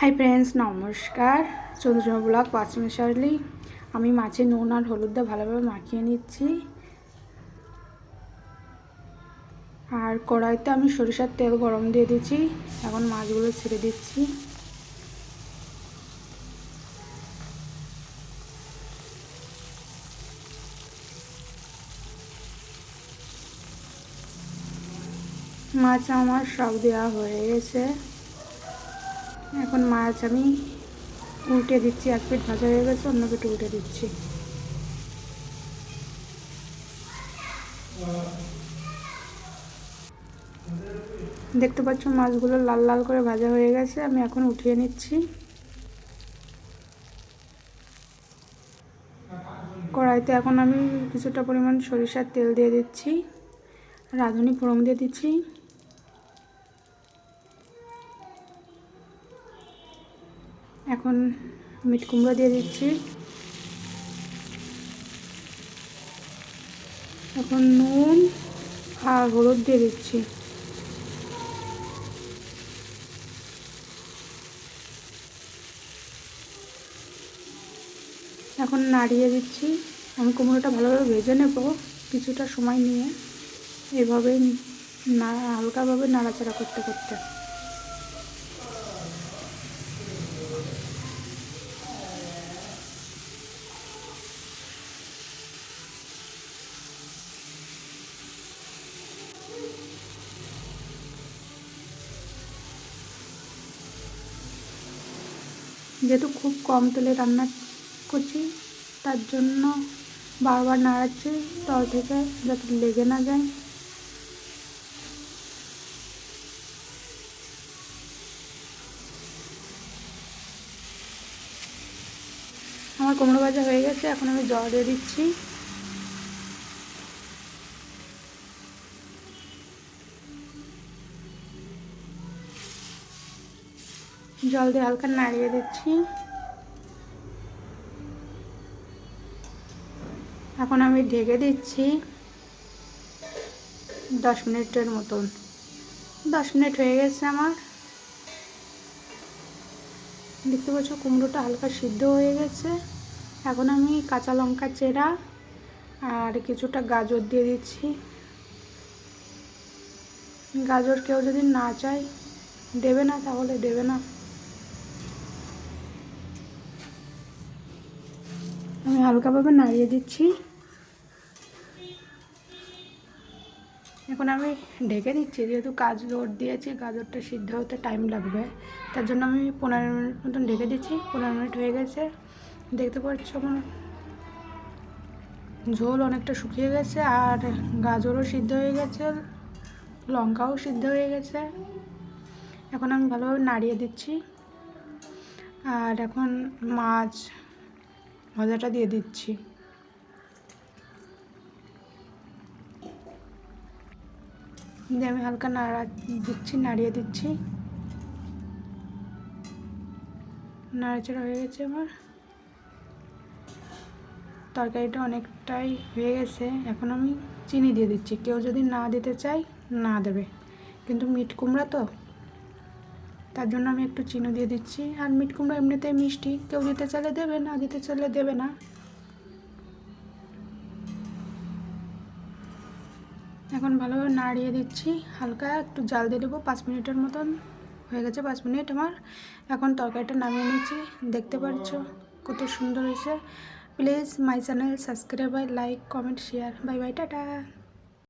Hi friends, নমস্কার। চন্দ্রমা blog পাঁচমিশালি। আমি মাছে নুন আর হলুদ দিয়ে ভালোভাবে মাখিয়ে নিচ্ছি। আর কড়াইতে আমি সরিষার তেল গরম দিয়ে দিচ্ছি। এখন মাছগুলো ছেড়ে দিচ্ছি। মাছ আমার সব দেওয়া হয়ে গেছে। এখন মাছ আমি উল্টে দিচ্ছি। এক পিঠ ভাজা হয়ে গেছে, অন্য পিঠ উল্টে দিচ্ছি। দেখতে পাচ্ছ মাছগুলো লাল লাল করে ভাজা হয়ে গেছে। আমি এখন উঠিয়ে নিচ্ছি। কড়াইতে এখন আমি কিছুটা পরিমাণ সরিষার তেল দিয়ে দিচ্ছি। রাঁধুনি ফোড়ন দিয়ে দিচ্ছি। এখন মিট কুমড়ো দিয়ে দিচ্ছি। এখন নুন আর হলুদ দিয়ে দিচ্ছি। এখন নাড়িয়ে দিচ্ছি। আমি কুমড়োটা ভালোভাবে ভেজে নেব কিছুটা সময় নিয়ে, এভাবেই হালকাভাবে নাড়াচাড়া করতে করতে। যেহেতু খুব কম তেলে রান্না করছি, তার জন্য বারবার নাড়াচ্ছি তল থেকে যাতে লেগে না যায়। আমার কুমড়ো ভাজা হয়ে গেছে। এখন আমি জল দিয়ে দিচ্ছি। জল দিয়ে হালকা নাড়িয়ে দিচ্ছি। এখন আমি ঢেকে দিচ্ছি 10 মিনিটের মতন। 10 মিনিট হয়ে গেছে আমার। দেখতে পাচ্ছ কুমড়োটা হালকা সিদ্ধ হয়ে গেছে। এখন আমি কাঁচা লঙ্কা চেরা আর কিছুটা গাজর দিয়ে দিচ্ছি। গাজর কেউ যদি না চায় দেবে না, তাহলে দেবে না। আমি হালকাভাবে নাড়িয়ে দিচ্ছি। এখন আমি ঢেকে দিচ্ছি, যেহেতু গাজর দিয়েছি, গাজরটা সিদ্ধ হতে টাইম লাগবে, তার জন্য আমি 15 মিনিট মতন ঢেকে দিচ্ছি। 15 মিনিট হয়ে গেছে। দেখতে পাচ্ছ আমার ঝোল অনেকটা শুকিয়ে গেছে, আর গাজরও সিদ্ধ হয়ে গেছে, লঙ্কাও সিদ্ধ হয়ে গেছে। এখন আমি ভালোভাবে নাড়িয়ে দিচ্ছি। আর এখন মাছ ভাজাটা দিয়ে দিচ্ছি। দিয়ে আমি হালকা নাড়িয়ে দিচ্ছি। নাড়াচাড়া হয়ে গেছে আমার। তরকারিটা অনেকটাই হয়ে গেছে। এখন আমি চিনি দিয়ে দিচ্ছি। কেউ যদি না দিতে চায় না দেবে, কিন্তু মিট কুমড়া তো, তার জন্য আমি একটু চিনি দিয়ে দিচ্ছি। আর মিট কুমড়া এমনিতেই মিষ্টি, কেউ দিতে চাইলে দেবে, না দিতে চাইলে দেবে না। এখন ভালোভাবে নাড়িয়ে দিচ্ছি। হালকা একটু জাল দিয়ে দেবো। 5 মিনিটের মতন হয়ে গেছে। 5 মিনিট আমার। এখন তরকারিটা নামিয়ে নিচ্ছি। দেখতে পাচ্ছ কত সুন্দর হয়েছে। Please my channel subscribe, like, comment, share. Bye bye, tata.